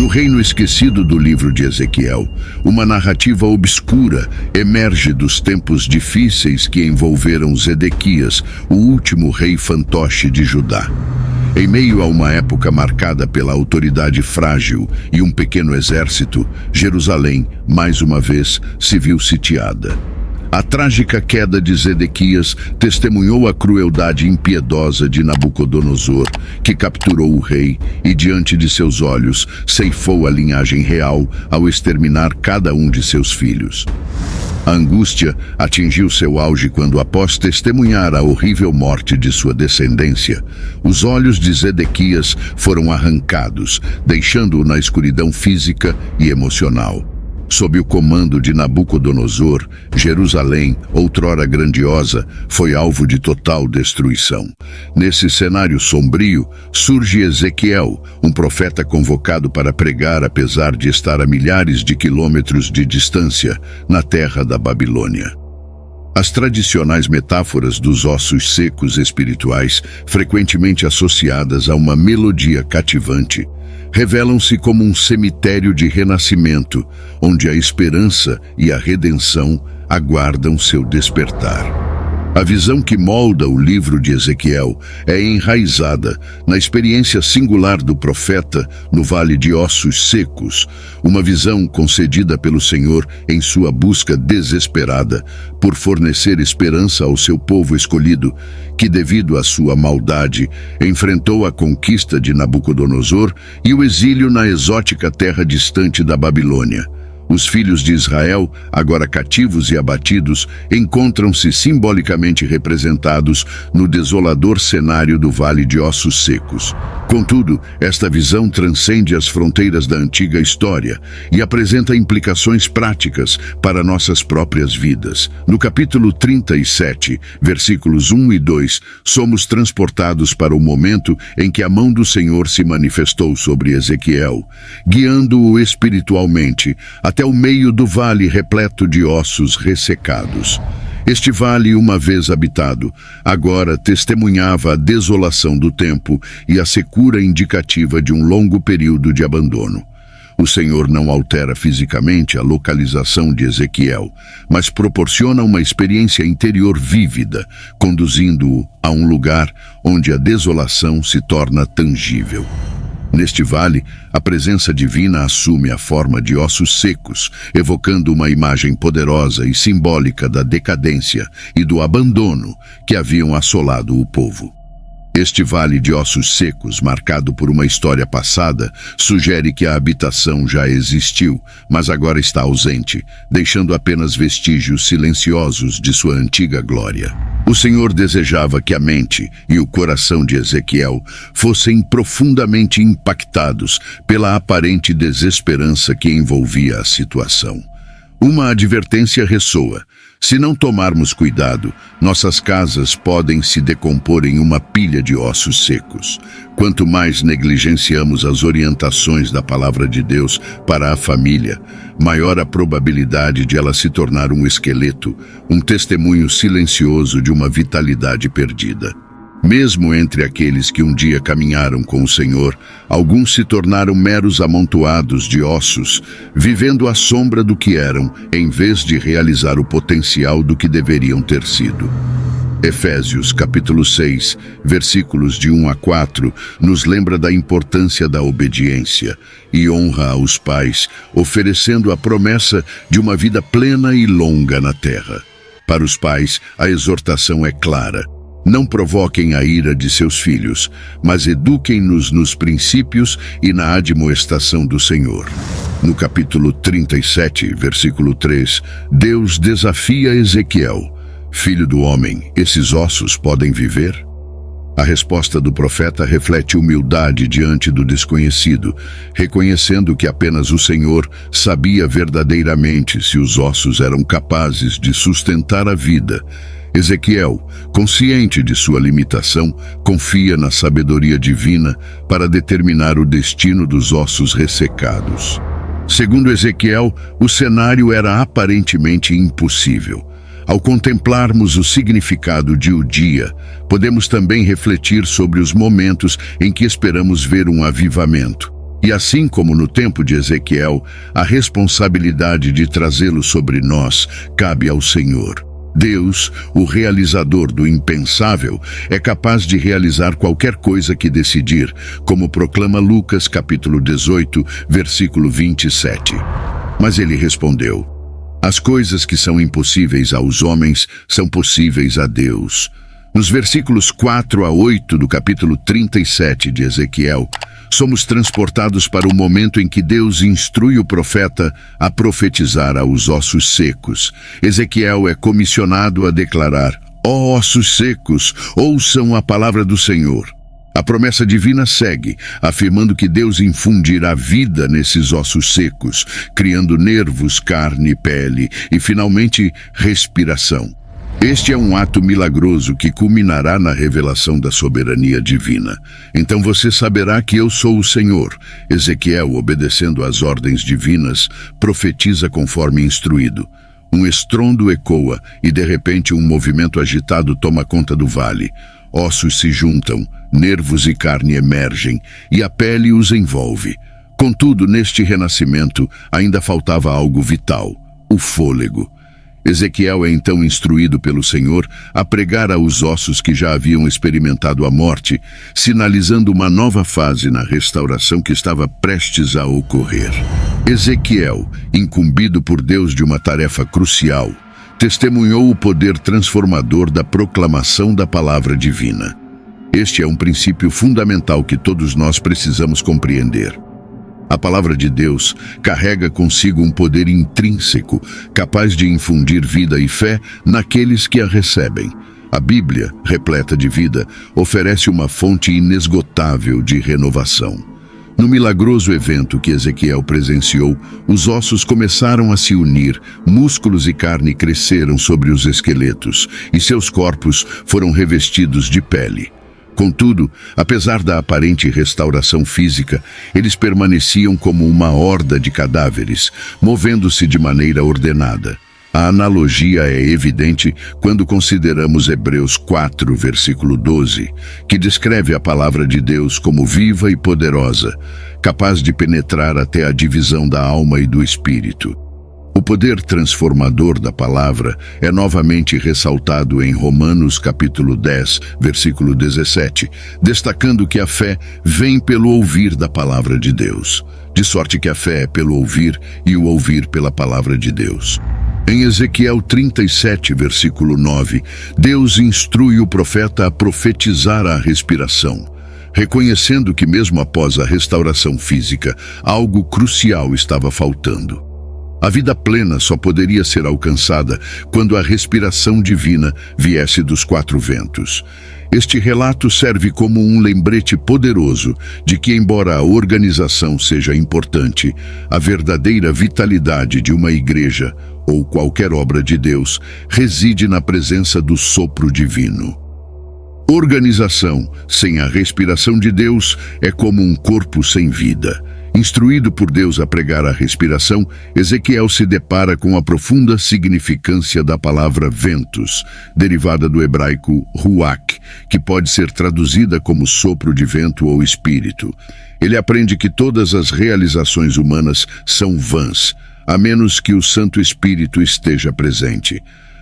reino esquecido do livro de Ezequiel, uma narrativa obscura emerge dos tempos difíceis que envolveram Zedequias, o último rei fantoche de Judá. Em meio a uma época marcada pela autoridade frágil e um pequeno exército, Jerusalém, mais uma vez, se viu sitiada. A trágica queda de Zedequias testemunhou a crueldade impiedosa de Nabucodonosor, que capturou o rei e, diante de seus olhos, ceifou a linhagem real ao exterminar cada um de seus filhos. A angústia atingiu seu auge quando, após testemunhar a horrível morte de sua descendência, os olhos de Zedequias foram arrancados, deixando-o na escuridão física e emocional. Sob o comando de Nabucodonosor, Jerusalém, outrora grandiosa, foi alvo de total destruição. Nesse cenário sombrio, surge Ezequiel, um profeta convocado para pregar apesar de estar a milhares de quilômetros de distância, na terra da Babilônia. As tradicionais metáforas dos ossos secos espirituais, frequentemente associadas a uma melodia cativante, revelam-se como um cemitério de renascimento, onde a esperança e a redenção aguardam seu despertar. A visão que molda o livro de Ezequiel é enraizada na experiência singular do profeta no Vale de Ossos Secos, uma visão concedida pelo Senhor em sua busca desesperada por fornecer esperança ao seu povo escolhido, que, devido à sua maldade, enfrentou a conquista de Nabucodonosor e o exílio na exótica terra distante da Babilônia. Os filhos de Israel, agora cativos e abatidos, encontram-se simbolicamente representados no desolador cenário do Vale de Ossos Secos. Contudo, esta visão transcende as fronteiras da antiga história e apresenta implicações práticas para nossas próprias vidas. No capítulo 37, versículos 1 e 2, somos transportados para o momento em que a mão do Senhor se manifestou sobre Ezequiel, guiando-o espiritualmente até o meio do vale repleto de ossos ressecados. Este vale, uma vez habitado, agora testemunhava a desolação do tempo e a secura indicativa de um longo período de abandono. O Senhor não altera fisicamente a localização de Ezequiel, mas proporciona uma experiência interior vívida, conduzindo-o a um lugar onde a desolação se torna tangível. Neste vale, a presença divina assume a forma de ossos secos, evocando uma imagem poderosa e simbólica da decadência e do abandono que haviam assolado o povo. Este vale de ossos secos, marcado por uma história passada, sugere que a habitação já existiu, mas agora está ausente, deixando apenas vestígios silenciosos de sua antiga glória. O Senhor desejava que a mente e o coração de Ezequiel fossem profundamente impactados pela aparente desesperança que envolvia a situação. Uma advertência ressoa: se não tomarmos cuidado, nossas casas podem se decompor em uma pilha de ossos secos. Quanto mais negligenciamos as orientações da palavra de Deus para a família, maior a probabilidade de ela se tornar um esqueleto, um testemunho silencioso de uma vitalidade perdida. Mesmo entre aqueles que um dia caminharam com o Senhor, alguns se tornaram meros amontoados de ossos, vivendo à sombra do que eram, em vez de realizar o potencial do que deveriam ter sido. Efésios capítulo 6, versículos de 1 a 4, nos lembra da importância da obediência e honra aos pais, oferecendo a promessa de uma vida plena e longa na terra. Para os pais, a exortação é clara: não provoquem a ira de seus filhos, mas eduquem-nos nos princípios e na admoestação do Senhor. No capítulo 37, versículo 3, Deus desafia Ezequiel: filho do homem, esses ossos podem viver? A resposta do profeta reflete humildade diante do desconhecido, reconhecendo que apenas o Senhor sabia verdadeiramente se os ossos eram capazes de sustentar a vida. Ezequiel, consciente de sua limitação, confia na sabedoria divina para determinar o destino dos ossos ressecados. Segundo Ezequiel, o cenário era aparentemente impossível. Ao contemplarmos o significado de o dia, podemos também refletir sobre os momentos em que esperamos ver um avivamento. E assim como no tempo de Ezequiel, a responsabilidade de trazê-lo sobre nós cabe ao Senhor. Deus, o realizador do impensável, é capaz de realizar qualquer coisa que decidir, como proclama Lucas capítulo 18, versículo 27. Mas ele respondeu: as coisas que são impossíveis aos homens são possíveis a Deus. Nos versículos 4 a 8 do capítulo 37 de Ezequiel, somos transportados para o momento em que Deus instrui o profeta a profetizar aos ossos secos. Ezequiel é comissionado a declarar: ó ossos secos, ouçam a palavra do Senhor. A promessa divina segue, afirmando que Deus infundirá vida nesses ossos secos, criando nervos, carne, pele e, finalmente, respiração. Este é um ato milagroso que culminará na revelação da soberania divina. Então você saberá que eu sou o Senhor. Ezequiel, obedecendo às ordens divinas, profetiza conforme instruído. Um estrondo ecoa e, de repente, um movimento agitado toma conta do vale. Ossos se juntam, nervos e carne emergem, e a pele os envolve. Contudo, neste renascimento, ainda faltava algo vital: o fôlego. Ezequiel é então instruído pelo Senhor a pregar aos ossos que já haviam experimentado a morte, sinalizando uma nova fase na restauração que estava prestes a ocorrer. Ezequiel, incumbido por Deus de uma tarefa crucial, testemunhou o poder transformador da proclamação da palavra divina. Este é um princípio fundamental que todos nós precisamos compreender. A palavra de Deus carrega consigo um poder intrínseco, capaz de infundir vida e fé naqueles que a recebem. A Bíblia, repleta de vida, oferece uma fonte inesgotável de renovação. No milagroso evento que Ezequiel presenciou, os ossos começaram a se unir, músculos e carne cresceram sobre os esqueletos, e seus corpos foram revestidos de pele. Contudo, apesar da aparente restauração física, eles permaneciam como uma horda de cadáveres, movendo-se de maneira ordenada. A analogia é evidente quando consideramos Hebreus 4, versículo 12, que descreve a palavra de Deus como viva e poderosa, capaz de penetrar até a divisão da alma e do espírito. O poder transformador da palavra é novamente ressaltado em Romanos capítulo 10, versículo 17, destacando que a fé vem pelo ouvir da palavra de Deus, de sorte que a fé é pelo ouvir e o ouvir pela palavra de Deus. Em Ezequiel 37, versículo 9, Deus instrui o profeta a profetizar a respiração, reconhecendo que mesmo após a restauração física, algo crucial estava faltando. A vida plena só poderia ser alcançada quando a respiração divina viesse dos quatro ventos. Este relato serve como um lembrete poderoso de que, embora a organização seja importante, a verdadeira vitalidade de uma igreja ou qualquer obra de Deus reside na presença do sopro divino. Organização sem a respiração de Deus é como um corpo sem vida. Instruído por Deus a pregar a respiração, Ezequiel se depara com a profunda significância da palavra ventos, derivada do hebraico ruach, que pode ser traduzida como sopro de vento ou espírito. Ele aprende que todas as realizações humanas são vãs, a menos que o Santo Espírito esteja presente.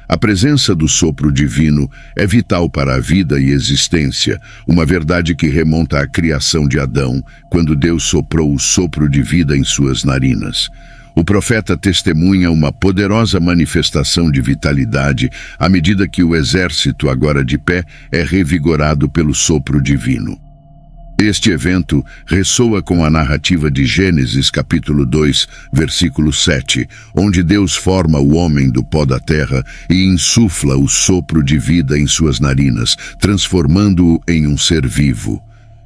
A presença do sopro divino é vital para a vida e existência, uma verdade que remonta à criação de Adão, quando Deus soprou o sopro de vida em suas narinas. O profeta testemunha uma poderosa manifestação de vitalidade à medida que o exército, agora de pé, é revigorado pelo sopro divino. Este evento ressoa com a narrativa de Gênesis capítulo 2, versículo 7, onde Deus forma o homem do pó da terra e insufla o sopro de vida em suas narinas, transformando-o em um ser vivo.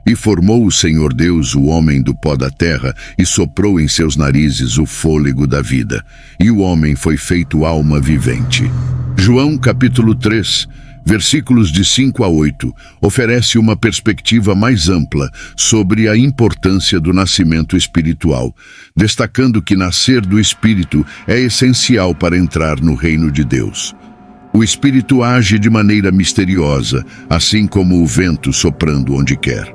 E formou o Senhor Deus o homem do pó da terra e soprou em seus narizes o fôlego da vida, e o homem foi feito alma vivente. João capítulo 3, versículos de 5 a 8, oferece uma perspectiva mais ampla sobre a importância do nascimento espiritual, destacando que nascer do Espírito é essencial para entrar no reino de Deus. O Espírito age de maneira misteriosa, assim como o vento soprando onde quer.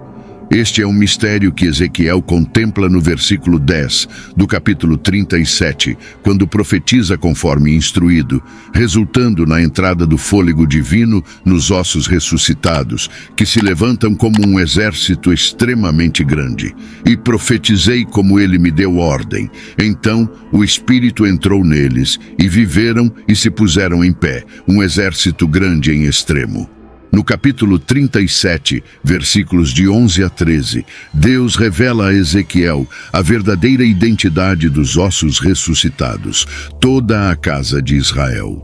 Este é um mistério que Ezequiel contempla no versículo 10 do capítulo 37, quando profetiza conforme instruído, resultando na entrada do fôlego divino nos ossos ressuscitados, que se levantam como um exército extremamente grande. E profetizei como ele me deu ordem. Então o Espírito entrou neles, e viveram e se puseram em pé, um exército grande em extremo. No capítulo 37, versículos de 11 a 13, Deus revela a Ezequiel a verdadeira identidade dos ossos ressuscitados, toda a casa de Israel.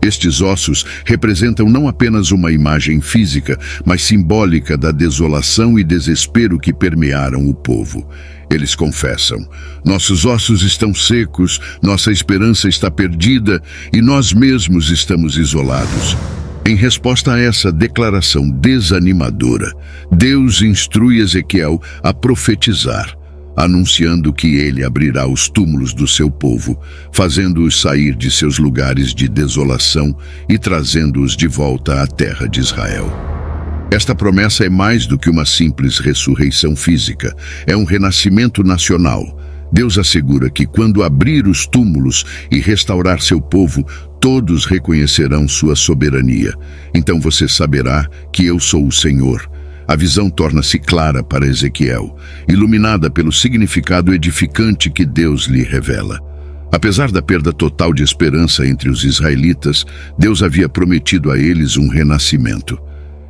Estes ossos representam não apenas uma imagem física, mas simbólica da desolação e desespero que permearam o povo. Eles confessam: nossos ossos estão secos, nossa esperança está perdida e nós mesmos estamos isolados. Em resposta a essa declaração desanimadora, Deus instrui Ezequiel a profetizar, anunciando que ele abrirá os túmulos do seu povo, fazendo-os sair de seus lugares de desolação e trazendo-os de volta à terra de Israel. Esta promessa é mais do que uma simples ressurreição física, é um renascimento nacional. Deus assegura que quando abrir os túmulos e restaurar seu povo, todos reconhecerão sua soberania. Então você saberá que eu sou o Senhor. A visão torna-se clara para Ezequiel, iluminada pelo significado edificante que Deus lhe revela. Apesar da perda total de esperança entre os israelitas, Deus havia prometido a eles um renascimento.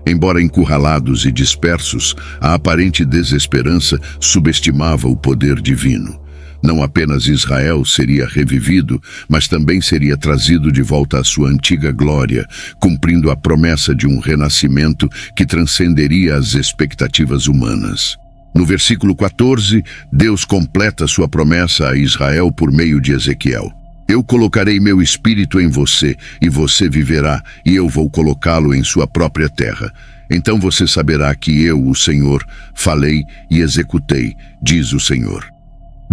Embora encurralados e dispersos, a aparente desesperança subestimava o poder divino. Não apenas Israel seria revivido, mas também seria trazido de volta à sua antiga glória, cumprindo a promessa de um renascimento que transcenderia as expectativas humanas. No versículo 14, Deus completa sua promessa a Israel por meio de Ezequiel. Eu colocarei meu espírito em você, e você viverá, e eu vou colocá-lo em sua própria terra. Então você saberá que eu, o Senhor, falei e executei, diz o Senhor.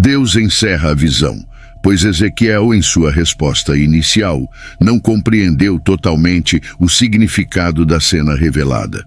Deus encerra a visão, pois Ezequiel, em sua resposta inicial, não compreendeu totalmente o significado da cena revelada.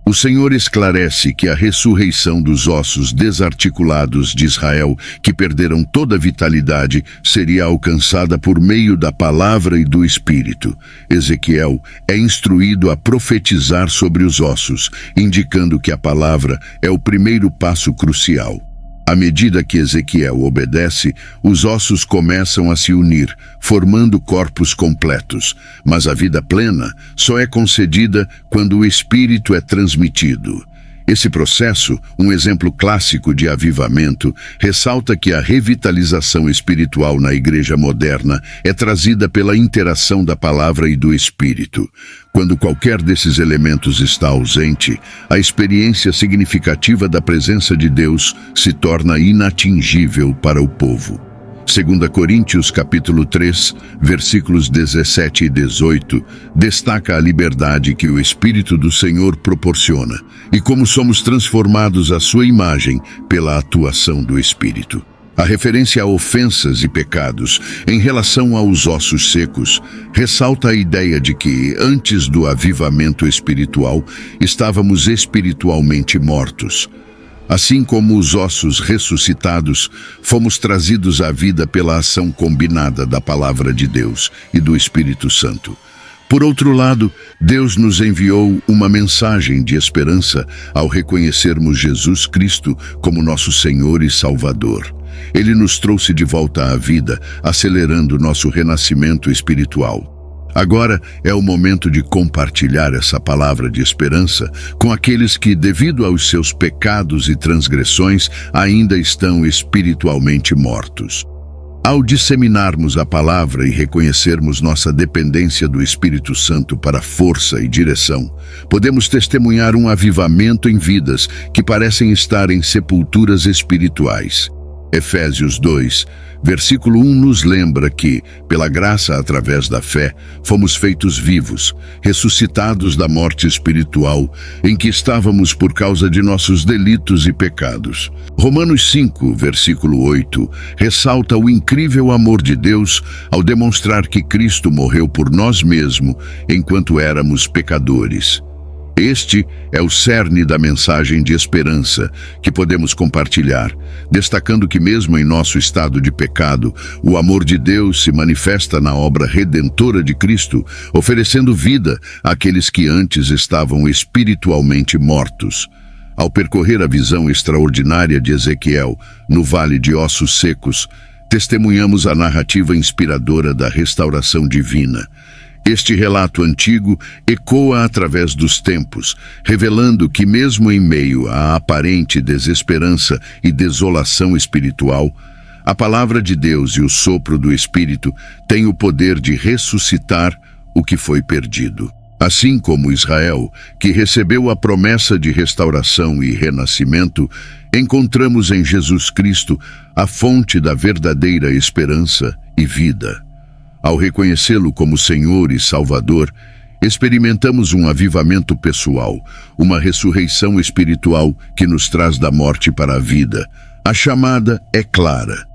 O Senhor esclarece que a ressurreição dos ossos desarticulados de Israel, que perderam toda a vitalidade, seria alcançada por meio da palavra e do Espírito. Ezequiel é instruído a profetizar sobre os ossos, indicando que a palavra é o primeiro passo crucial. À medida que Ezequiel obedece, os ossos começam a se unir, formando corpos completos. Mas a vida plena só é concedida quando o Espírito é transmitido. Esse processo, um exemplo clássico de avivamento, ressalta que a revitalização espiritual na igreja moderna é trazida pela interação da palavra e do Espírito. Quando qualquer desses elementos está ausente, a experiência significativa da presença de Deus se torna inatingível para o povo. 2 Coríntios capítulo 3, versículos 17 e 18, destaca a liberdade que o Espírito do Senhor proporciona e como somos transformados à sua imagem pela atuação do Espírito. A referência a ofensas e pecados em relação aos ossos secos ressalta a ideia de que, antes do avivamento espiritual, estávamos espiritualmente mortos. Assim como os ossos ressuscitados, fomos trazidos à vida pela ação combinada da Palavra de Deus e do Espírito Santo. Por outro lado, Deus nos enviou uma mensagem de esperança ao reconhecermos Jesus Cristo como nosso Senhor e Salvador. Ele nos trouxe de volta à vida, acelerando nosso renascimento espiritual. Agora é o momento de compartilhar essa palavra de esperança com aqueles que, devido aos seus pecados e transgressões, ainda estão espiritualmente mortos. Ao disseminarmos a palavra e reconhecermos nossa dependência do Espírito Santo para força e direção, podemos testemunhar um avivamento em vidas que parecem estar em sepulturas espirituais. Efésios 2, versículo 1 nos lembra que, pela graça através da fé, fomos feitos vivos, ressuscitados da morte espiritual em que estávamos por causa de nossos delitos e pecados. Romanos 5, versículo 8, ressalta o incrível amor de Deus ao demonstrar que Cristo morreu por nós mesmos enquanto éramos pecadores. Este é o cerne da mensagem de esperança que podemos compartilhar, destacando que mesmo em nosso estado de pecado, o amor de Deus se manifesta na obra redentora de Cristo, oferecendo vida àqueles que antes estavam espiritualmente mortos. Ao percorrer a visão extraordinária de Ezequiel, no Vale de Ossos Secos, testemunhamos a narrativa inspiradora da restauração divina. Este relato antigo ecoa através dos tempos, revelando que mesmo em meio à aparente desesperança e desolação espiritual, a palavra de Deus e o sopro do Espírito têm o poder de ressuscitar o que foi perdido. Assim como Israel, que recebeu a promessa de restauração e renascimento, encontramos em Jesus Cristo a fonte da verdadeira esperança e vida. Ao reconhecê-lo como Senhor e Salvador, experimentamos um avivamento pessoal, uma ressurreição espiritual que nos traz da morte para a vida. A chamada é clara.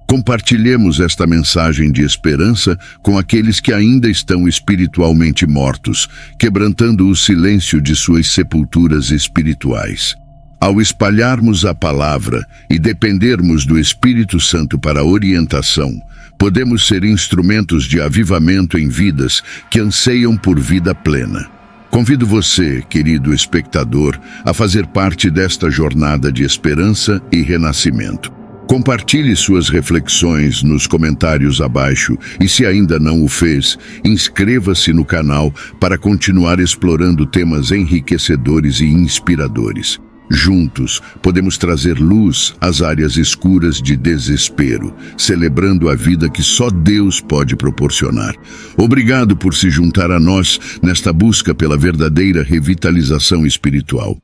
Compartilhemos esta mensagem de esperança com aqueles que ainda estão espiritualmente mortos, quebrantando o silêncio de suas sepulturas espirituais. Ao espalharmos a palavra e dependermos do Espírito Santo para a orientação, podemos ser instrumentos de avivamento em vidas que anseiam por vida plena. Convido você, querido espectador, a fazer parte desta jornada de esperança e renascimento. Compartilhe suas reflexões nos comentários abaixo e, se ainda não o fez, inscreva-se no canal para continuar explorando temas enriquecedores e inspiradores. Juntos, podemos trazer luz às áreas escuras de desespero, celebrando a vida que só Deus pode proporcionar. Obrigado por se juntar a nós nesta busca pela verdadeira revitalização espiritual.